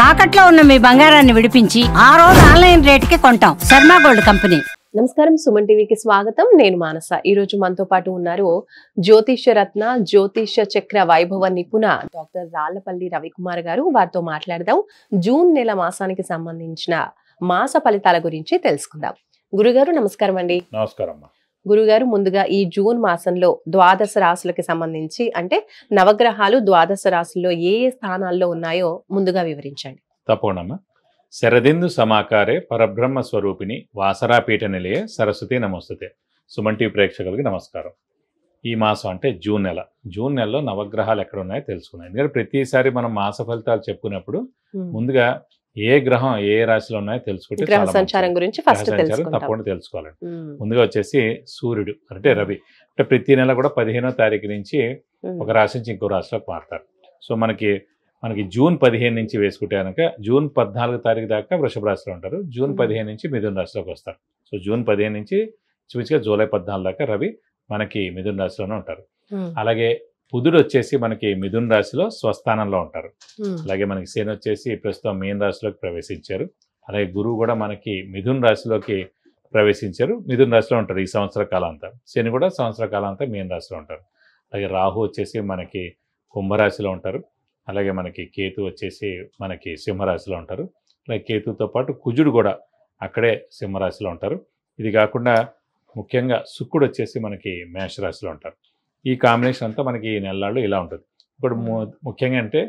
తాకట్లో ఉన్న మీ బంగారాన్ని విడిపించి ఆ రోజు ఆన్లైన్ రేటుకి కొంటాం. Sharma gold company. నమస్కారం, సుమన్ టీవీకి స్వాగతం. నేను మానస. ఈ రోజు మనతో పాటు ఉన్నారు జ్యోతిష్య రత్న, జ్యోతిష్య చక్ర వైభవ నిపుణ డాక్టర్ రాళ్లపల్లి రవికుమార్ గారు. వారితో మాట్లాడదాం. జూన్ నెల మాసానికి సంబంధించిన మాస ఫలితాల గురించి తెలుసుకుందాం. గురుగారు నమస్కారం అండి. నమస్కారం. గురుగారు, ముందుగా ఈ జూన్ మాసంలో ద్వాదశ రాశులకి సంబంధించి అంటే నవగ్రహాలు ద్వాదశ రాశుల్లో ఏ ఏ స్థానాల్లో ఉన్నాయో ముందుగా వివరించండి. తప్పకుండా. శరదిందు సమాకారే పరబ్రహ్మ స్వరూపిణి వాసరాపీఠ నిలయే సరస్వతి నమస్తుతే. సుమన్ టీవీ ప్రేక్షకులకి నమస్కారం. ఈ మాసం అంటే జూన్ నెల. జూన్ నెలలో నవగ్రహాలు ఎక్కడ ఉన్నాయో తెలుసుకున్నాయి. ఎందుకంటే ప్రతిసారి మనం మాస ఫలితాలు చెప్పుకున్నప్పుడు ముందుగా ఏ గ్రహం ఏ రాశిలో ఉన్నాయో తెలుసుకుంటే సంచారం గురించి తప్పకుండా తెలుసుకోవాలండి. ముందుగా వచ్చేసి సూర్యుడు అంటే రవి. అంటే ప్రతి నెల కూడా 15వ తారీఖు నుంచి ఒక రాశి నుంచి ఇంకో రాశిలోకి మారుతారు. సో మనకి జూన్ 15 నుంచి వేసుకుంటే కనుక జూన్ 14 తారీఖు దాకా వృషభ రాశిలో ఉంటారు. జూన్ 15 నుంచి మిథున రాశిలోకి వస్తారు. సో జూన్ 15 నుంచి చూపించగా జూలై 14 దాకా రవి మనకి మిథున రాశిలోనే ఉంటారు. అలాగే బుధుడు వచ్చేసి మనకి మిథున రాశిలో స్వస్థానంలో ఉంటారు. అలాగే మనకి శని వచ్చేసి ప్రస్తుతం మీన రాశిలోకి ప్రవేశించారు. అలాగే గురువు కూడా మనకి మిథున రాశిలోకి ప్రవేశించారు. మిథున రాశిలో ఉంటారు ఈ సంవత్సర కాలం అంతా. శని కూడా సంవత్సర కాలం అంతా మీన రాశిలో ఉంటారు. అలాగే రాహు వచ్చేసి మనకి కుంభరాశిలో ఉంటారు. అలాగే మనకి కేతు వచ్చేసి మనకి సింహరాశిలో ఉంటారు. అలాగే కేతుతో పాటు కుజుడు కూడా అక్కడే సింహరాశిలో ఉంటారు. ఇది కాకుండా ముఖ్యంగా శుక్రుడు వచ్చేసి మనకి మేషరాశిలో ఉంటారు. ఈ కాంబినేషన్ అంతా మనకి ఈ నెలల్లో ఇలా ఉంటుంది. ఇప్పుడు ముఖ్యంగా అంటే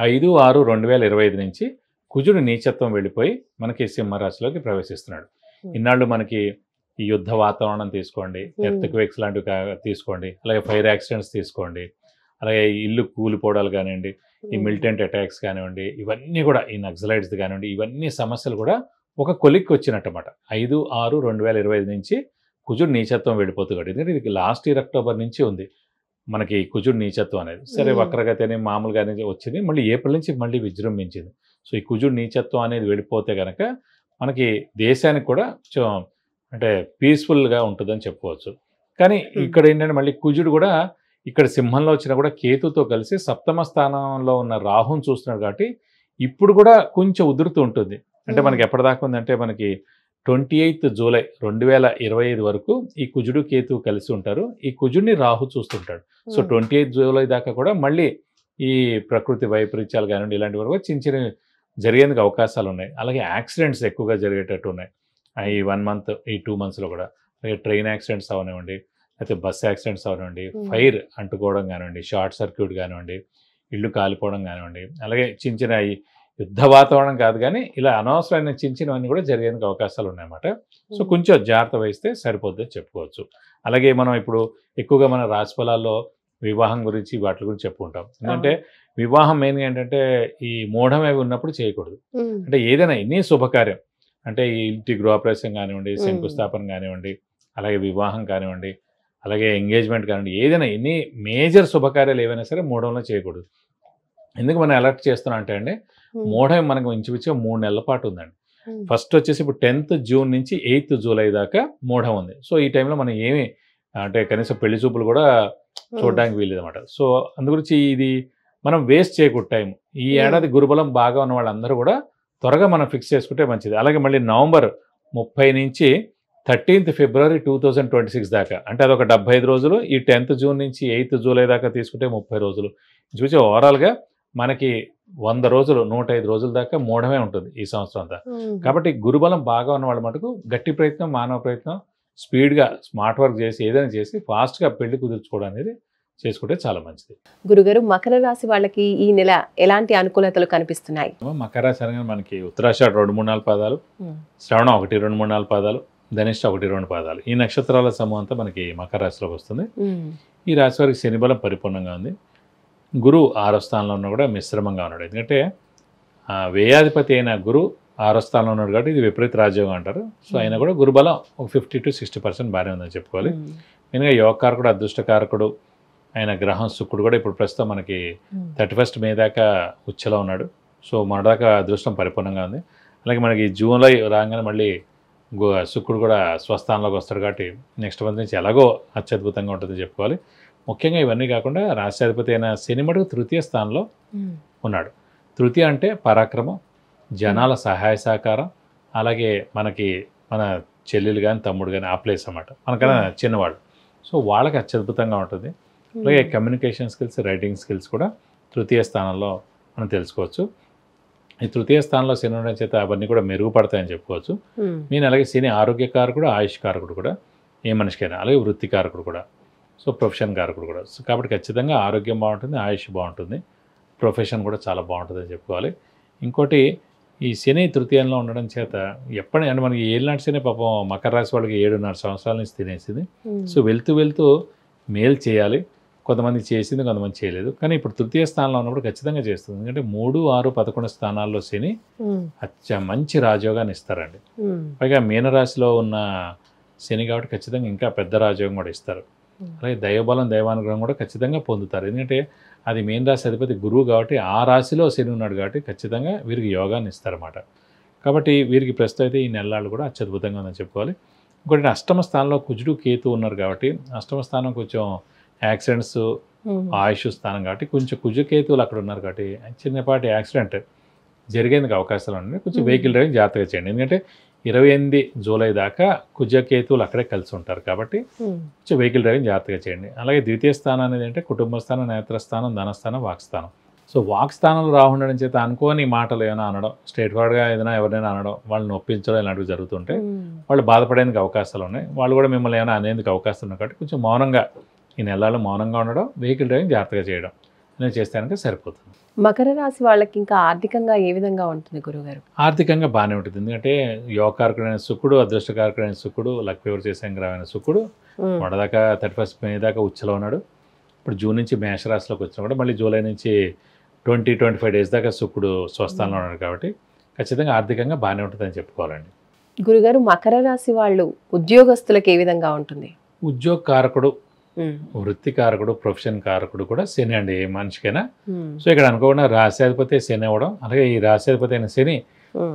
5/6/2025 నుంచి కుజుడు నీచత్వం వెళ్ళిపోయి మనకి సింహరాశిలోకి ప్రవేశిస్తున్నాడు. ఇన్నాళ్ళు మనకి ఈ యుద్ధ వాతావరణం తీసుకోండి, ఎర్త్క్వేక్స్ లాంటివి తీసుకోండి, అలాగే ఫైర్ యాక్సిడెంట్స్ తీసుకోండి, అలాగే ఇల్లు కూలిపోవడాలు కానివ్వండి, ఈ మిలిటెంట్ అటాక్స్ కానివ్వండి, ఇవన్నీ కూడా ఈ నక్సలైట్స్ కానివ్వండి, ఇవన్నీ సమస్యలు కూడా ఒక కొలిక్కి వచ్చినట్టమాట. 5/6/2025 నుంచి కుజుడు నీచత్వం వెళ్ళిపోతుంది. ఎందుకంటే ఇది లాస్ట్ ఇయర్ అక్టోబర్ నుంచి ఉంది మనకి కుజుడు నీచత్వం అనేది. సరే వక్రగతి అని మామూలుగానే వచ్చింది, మళ్ళీ ఏప్రిల్ నుంచి మళ్ళీ విజృంభించింది. సో ఈ కుజుడు నీచత్వం అనేది వెళ్ళిపోతే కనుక మనకి దేశానికి కూడా అంటే పీస్ఫుల్గా ఉంటుందని చెప్పుకోవచ్చు. కానీ ఇక్కడ ఏంటంటే మళ్ళీ కుజుడు కూడా ఇక్కడ సింహంలో వచ్చినా కూడా కేతుతో కలిసి సప్తమ స్థానంలో ఉన్న రాహుని చూస్తున్నాడు. కాబట్టి ఇప్పుడు కూడా కొంచెం ఉదురుతూ ఉంటుంది. అంటే మనకి ఎప్పటిదాకా ఉందంటే మనకి 28 జూలై 2025 వరకు ఈ కుజుడు కేతువు కలిసి ఉంటారు. ఈ కుజుడిని రాహు చూస్తుంటాడు. సో 28 జూలై దాకా కూడా మళ్ళీ ఈ ప్రకృతి వైపరీత్యాలు కానివ్వండి ఇలాంటి వరకు చిన్న చిన్న జరిగేందుకు అవకాశాలు ఉన్నాయి. అలాగే యాక్సిడెంట్స్ ఎక్కువగా జరిగేటట్టు ఉన్నాయి ఈ 1 మంత్ ఈ 2 మంత్స్లో కూడా. అలాగే ట్రైన్ యాక్సిడెంట్స్ అవనివ్వండి, అయితే బస్ యాక్సిడెంట్స్ అవనివ్వండి, ఫైర్ అంటుకోవడం కానివ్వండి, షార్ట్ సర్క్యూట్ కానివ్వండి, ఇల్లు కాలిపోవడం కానివ్వండి, అలాగే చిన్న చిన్న ఈ యుద్ధ వాతావరణం కాదు కానీ ఇలా అనవసరమైన చిన్న చిన్నవన్నీ కూడా జరిగేందుకు అవకాశాలు ఉన్నాయన్నమాట. సో కొంచెం జాగ్రత్త వహిస్తే సరిపోద్దని చెప్పుకోవచ్చు. అలాగే మనం ఇప్పుడు ఎక్కువగా మన రాశి ఫలాల్లో వివాహం గురించి వాటి గురించి చెప్పుకుంటాం. ఎందుకంటే వివాహం మెయిన్ ఏంటంటే ఈ మూఢం అవి ఉన్నప్పుడు చేయకూడదు. అంటే ఏదైనా ఎన్ని శుభకార్యం అంటే ఈ ఇంటి గృహప్రవేశం కానివ్వండి, శంకుస్థాపన కానివ్వండి, అలాగే వివాహం కానివ్వండి, అలాగే ఎంగేజ్మెంట్ కానివ్వండి, ఏదైనా ఎన్ని మేజర్ శుభకార్యాలు ఏవైనా సరే మూఢంలో చేయకూడదు. ఎందుకు మనం అలర్ట్ చేస్తున్నాం అంటే అండి, మూఢం మనకు ఇంచుమించుగా 3 నెలల పాటు ఉందండి. ఫస్ట్ వచ్చేసి ఇప్పుడు 10th జూన్ నుంచి 8th జూలై దాకా మూఢం ఉంది. సో ఈ టైంలో మనం ఏమి అంటే కనీసం పెళ్లి చూపులు కూడా చూడడానికి వీలేదన్నమాట. సో అందుగురించి ఇది మనం వేస్ట్ చేయకూడదు టైం. ఈ ఏడాది గురుబలం బాగా ఉన్న వాళ్ళందరూ కూడా త్వరగా మనం ఫిక్స్ చేసుకుంటే మంచిది. అలాగే మళ్ళీ నవంబర్ 30 నుంచి 13th ఫిబ్రవరి 2026 దాకా అంటే అదొక 75 రోజులు. ఈ 10th జూన్ నుంచి 8th జూలై దాకా తీసుకుంటే 30 రోజులు. చూసి ఓవరాల్గా మనకి 100 రోజులు 105 రోజుల దాకా మూఢమే ఉంటుంది ఈ సంవత్సరం అంతా. కాబట్టి గురుబలం బాగా ఉన్న వాళ్ళ మటుకు గట్టి ప్రయత్నం, మానవ ప్రయత్నం, స్పీడ్గా స్మార్ట్ వర్క్ చేసి ఏదైనా చేసి ఫాస్ట్గా పెళ్లి కుదుర్చుకోవడం అనేది చేసుకుంటే చాలా మంచిది. గురుగారు, మకర రాశి వాళ్ళకి ఈ నెల ఎలాంటి అనుకూలతలు కనిపిస్తున్నాయి? మకర రాశి అనగా మనకి ఉత్తరాషాఢ 2-3-4 పాదాలు, శ్రవణం 1-2-3-4 పాదాలు, ధనిష్ట 1-2 పాదాలు, ఈ నక్షత్రాల సమూహం అంతా మనకి మకర రాశిలోకి వస్తుంది. ఈ రాశి వారికి శని బలం పరిపూర్ణంగా ఉంది. గురువు 6వ స్థానంలో ఉన్నా కూడా మిశ్రమంగా ఉన్నాడు. ఎందుకంటే వ్యయాధిపతి అయిన గురువు 6వ స్థానంలో ఉన్నాడు కాబట్టి ఇది విపరీత రాజ్యోగం అంటారు. సో అయినా కూడా గురుబలం ఒక 50 to 60% బాగానే ఉందని చెప్పుకోవాలి. మెయిన్గా యోగకారకుడు, అదృష్టకారకుడు అయిన గ్రహం శుక్రుడు కూడా ఇప్పుడు ప్రస్తుతం మనకి 31st మే దాకా ఉచ్చలో ఉన్నాడు. సో మన దాకా అదృష్టం పరిపూర్ణంగా ఉంది. అలాగే మనకి జూన్లో రాగానే మళ్ళీ శుక్రుడు కూడా స్వస్థానంలోకి వస్తాడు కాబట్టి నెక్స్ట్ మంత్ నుంచి ఎలాగో అత్యద్భుతంగా ఉంటుందని చెప్పుకోవాలి. ముఖ్యంగా ఇవన్నీ కాకుండా రాష్ట్రాధిపతి అయిన శని మటుకు 3వ స్థానంలో ఉన్నాడు. తృతీయ అంటే పరాక్రమం, జనాల సహాయ సహకారం, అలాగే మన చెల్లెలు కానీ తమ్ముడు కానీ ఆ ప్లేస్ అన్నమాట, మనకన్నా చిన్నవాళ్ళు. సో వాళ్ళకి అత్యద్భుతంగా ఉంటుంది. అలాగే కమ్యూనికేషన్ స్కిల్స్, రైటింగ్ స్కిల్స్ కూడా తృతీయ స్థానంలో మనం తెలుసుకోవచ్చు. ఈ తృతీయ స్థానంలో శని ఉండడం చేత అవన్నీ కూడా మెరుగుపడతాయని చెప్పుకోవచ్చు. నేను అలాగే శని ఆరోగ్యకారకుడు, ఆయుష్ కారకుడు కూడా ఏ మనిషికైనా, అలాగే వృత్తి కారకుడు కూడా, సో ప్రొఫెషన్ కారకుడు కూడా. సో కాబట్టి ఖచ్చితంగా ఆరోగ్యం బాగుంటుంది, ఆయుష్ బాగుంటుంది, ప్రొఫెషన్ కూడా చాలా బాగుంటుందని చెప్పుకోవాలి. ఇంకోటి ఈ శని తృతీయంలో ఉండడం చేత అంటే మనకి ఏళ్ళనాటి శని పాపం మకర రాశి వాళ్ళకి 7.5 సంవత్సరాల నుంచి తినేసింది. సో వెళ్తూ మేలు చేయాలి, కొంతమంది చేసింది, కొంతమంది చేయలేదు. కానీ ఇప్పుడు తృతీయ స్థానంలో ఉన్నప్పుడు ఖచ్చితంగా చేస్తుంది. ఎందుకంటే 3, 6, 11 స్థానాల్లో శని మంచి రాజయోగాన్ని ఇస్తారండి. పైగా మీనరాశిలో ఉన్న శని కాబట్టి ఖచ్చితంగా ఇంకా పెద్ద రాజయోగం కూడా ఇస్తారు. అలాగే దైవబలం, దైవానుగ్రహం కూడా ఖచ్చితంగా పొందుతారు. ఎందుకంటే అది మీన రాశి అధిపతి గురువు కాబట్టి ఆ రాశిలో శని ఉన్నాడు కాబట్టి ఖచ్చితంగా వీరికి యోగాన్ని ఇస్తారన్నమాట. కాబట్టి వీరికి ప్రస్తుతం అయితే ఈ నెలలు కూడా అత్యద్భుతంగా ఉందని చెప్పుకోవాలి. ఇంకోటి అష్టమ స్థానంలో కుజుడు, కేతు ఉన్నారు కాబట్టి అష్టమ స్థానం కొంచెం యాక్సిడెంట్స్, ఆయుష్ స్థానం కాబట్టి కొంచెం కుజకేతువులు అక్కడ ఉన్నారు కాబట్టి చిన్నపాటి యాక్సిడెంట్ జరిగేందుకు అవకాశాలు ఉన్నాయి. కొంచెం వెహికల్ డ్రైవింగ్ జాగ్రత్తగా చేయండి. ఎందుకంటే 28 జూలై దాకా కుజకేతువులు అక్కడే కలిసి ఉంటారు కాబట్టి కొంచెం వెహికల్ డ్రైవింగ్ జాగ్రత్తగా చేయండి. అలాగే ద్వితీయ స్థానం అనేది అంటే కుటుంబ స్థానం, నేత్రస్థానం, ధనస్థానం, వాక్స్థానం. సో వాక్స్థానంలో రాహు ఉండడం చేత అనుకోని మాటలు ఏమైనా అనడం, స్ట్రేట్ ఫార్వర్డ్గా ఏదైనా ఎవరైనా అనడం, వాళ్ళని ఒప్పించడం ఇలాంటివి జరుగుతుంటే వాళ్ళు బాధపడేందుకు అవకాశాలు ఉన్నాయి. వాళ్ళు కూడా మిమ్మల్ని ఏమైనా అనేందుకు అవకాశం ఉన్నాయి కాబట్టి కొంచెం మౌనంగా ఈ నెలల్లో మౌనంగా ఉండడం, వెహికల్ డ్రైవింగ్ జాగ్రత్తగా చేయడం నేను చేస్తానంటే సరిపోతుంది. మకర రాశి వాళ్ళకి ఇంకా ఆర్థికంగా ఏ విధంగా ఉంటుంది గురుగారు? ఆర్థికంగా బాగానే ఉంటుంది. ఎందుకంటే యోగకారకుడైన శుక్రుడు, అదృష్టకారకుడైన శుక్రుడు, లక్ ఫేవర్ చేసే గ్రహమైన శుక్రుడు మొదదాకా 31 మే దాకా ఉచ్చలో ఉన్నాడు. ఇప్పుడు జూన్ నుంచి మేషరాశిలోకి వచ్చినా కూడా మళ్ళీ జూలై నుంచి 20-25 డేస్ దాకా శుక్రుడు స్వస్థానంలో ఉన్నాడు కాబట్టి ఖచ్చితంగా ఆర్థికంగా బాగానే ఉంటుందని చెప్పుకోవాలండి. గురుగారు, మకర రాశి వాళ్ళు ఉద్యోగస్తులకు ఏ విధంగా ఉంటుంది? ఉద్యోగ కారకుడు, వృత్తి కారకుడు, ప్రొఫెషన్ కారకుడు కూడా శని అండి ఏ మనిషికైనా. సో ఇక్కడ అనుకోకుండా రాశ్యాధిపతి శని అవ్వడం, అలాగే ఈ రాశ్యాధిపతి అయిన శని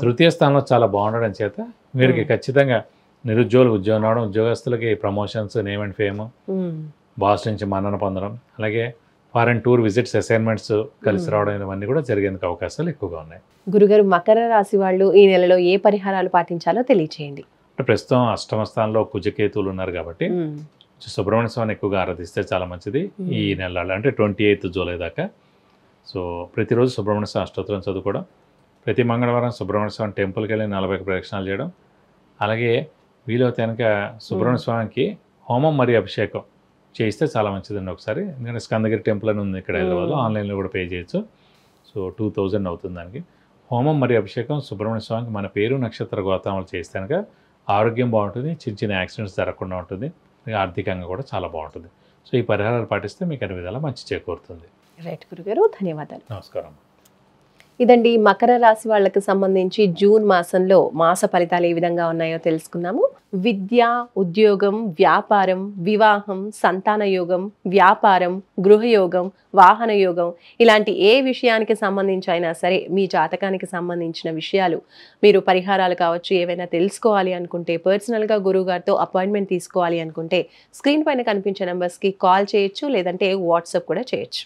తృతీయ స్థానంలో చాలా బాగుండడం చేత వీరికి ఖచ్చితంగా నిరుద్యోగులకు ఉద్యోగం రావడం, ఉద్యోగస్తులకి promotions, name and fame, boss నుంచి మన్నన పొందడం, అలాగే ఫారెన్ టూర్ విజిట్స్, అసైన్మెంట్స్ కలిసి రావడం, ఇవన్నీ కూడా జరిగేందుకు అవకాశాలు ఎక్కువగా ఉన్నాయి. గురుగారు, మకర రాశి వాళ్ళు ఈ నెలలో ఏ పరిహారాలు పాటించాలో తెలియచేయండి. ప్రస్తుతం అష్టమ స్థానంలో కుజకేతువులు ఉన్నారు కాబట్టి సుబ్రహ్మణ్య స్వామిని ఎక్కువగా ఆరాధిస్తే చాలా మంచిది ఈ నెలలో, అంటే 28 జూలై దాకా. సో ప్రతిరోజు సుబ్రహ్మణ్య స్వామి అష్టోత్తరం చదువుకోవడం, ప్రతి మంగళవారం సుబ్రహ్మణ్య స్వామి టెంపుల్కి వెళ్ళి 40 ప్రదక్షిణాలు చేయడం, అలాగే వీలైతే కనుక సుబ్రహ్మణ్య స్వామికి హోమం మరియు అభిషేకం చేయిస్తే చాలా మంచిదండి ఒకసారి. ఎందుకంటే స్కందగిరి టెంపుల్ అని ఉంది ఇక్కడ హైదరాబాద్లో, ఆన్లైన్లో కూడా పే చేయొచ్చు. సో 2000 అవుతుంది దానికి. హోమం మరియు అభిషేకం సుబ్రహ్మణ్య స్వామికి మన పేరు, నక్షత్ర గోత్రాలు చేస్తే కనుక ఆరోగ్యం బాగుంటుంది, చిన్న చిన్న యాక్సిడెంట్స్ జరగకుండా ఉంటుంది, ఆర్థికంగా కూడా చాలా బాగుంటుంది. సో ఈ పరిహారాలు పాటిస్తే మీకు అన్ని విధాలా మంచి చేకూరుతుంది. రైట్ గురుగారు, ధన్యవాదాలు. నమస్కారం. ఇదండి మకర రాశి వాళ్ళకి సంబంధించి జూన్ మాసంలో మాస ఫలితాలు ఏ విధంగా ఉన్నాయో తెలుసుకున్నాము. విద్య, ఉద్యోగం, వ్యాపారం, వివాహం, సంతాన యోగం, వ్యాపారం, గృహయోగం, వాహన యోగం, ఇలాంటి ఏ విషయానికి సంబంధించి అయినా సరే మీ జాతకానికి సంబంధించిన విషయాలు మీరు పరిహారాలు కావచ్చు ఏవైనా తెలుసుకోవాలి అనుకుంటే, పర్సనల్గా గురువు గారితో అపాయింట్మెంట్ తీసుకోవాలి అనుకుంటే స్క్రీన్ పైన కనిపించే నెంబర్స్కి కాల్ చేయొచ్చు, లేదంటే వాట్సాప్ కూడా చేయొచ్చు.